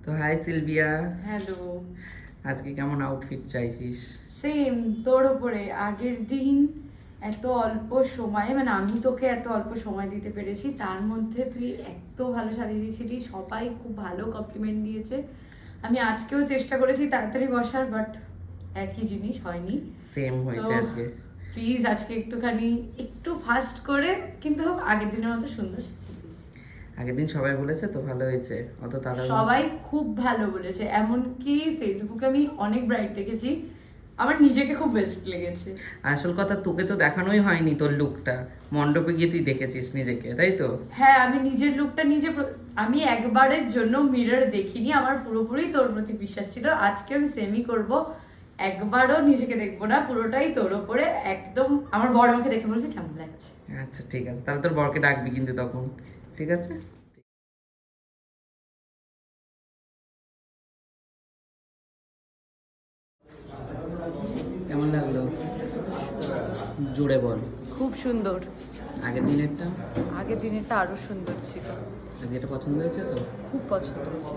তো high Sylvia, hello. আজকে কেমন আউটফিট চাইছিস? সেম তোর ওপরে। আগের দিন এত অল্প সময়ে, মানে আমি তোকে এত অল্প সময় দিতে পেরেছি, তার মধ্যে তুই এত ভালো সাজিয়েছিলি, সবাই খুব ভালো কমপ্লিমেন্ট দিয়েছে। আমি আজকেও চেষ্টা করেছি তাড়াতাড়ি বসার, বাট একই জিনিস হয়নি। সেম তো হয়েছে আজকে। প্লিজ আজকে একটুখানি একটু ফাস্ট করে, কিন্তু হোক আগের দিনের মতো সুন্দর সাজিয়ে দিস। আগের দিন সবাই বলেছে তো ভালো হয়েছে, অত তারা সবাই খুব ভালো বলেছে, এমনকি ফেসবুকে আমি অনেক ব্রাইট দেখেছি, আমার নিজেকে খুব বেস্ট লেগেছে। আসল কথা তোকে তো দেখানোই হয়নি তোর লুকটা, মণ্ডপে গিয়ে তুই দেখেছিস নিজেকে, তাই তো? হ্যাঁ, আমি নিজের লুকটা আমি একবারের জন্য মিরর দেখিনি, আমার পুরোপুরি তোর প্রতি বিশ্বাস ছিল। আজকে আমি সেমই করব, একবারও নিজেকে দেখবো না, পুরোটাই তোর ওপরে একদম। আমার বড় আমাকে দেখে বলবে কেমন লাগছে। আচ্ছা ঠিক আছে, তাহলে তোর বরকে ডাকবি কিন্তু তখন, ঠিক আছে? কেমন লাগলো জোরে বল। খুব সুন্দর। আগের দিনেরটা? আগের দিনেরটা আরো সুন্দর ছিল। আজকে এটা পছন্দ হয়েছে তো? খুব পছন্দ হয়েছে।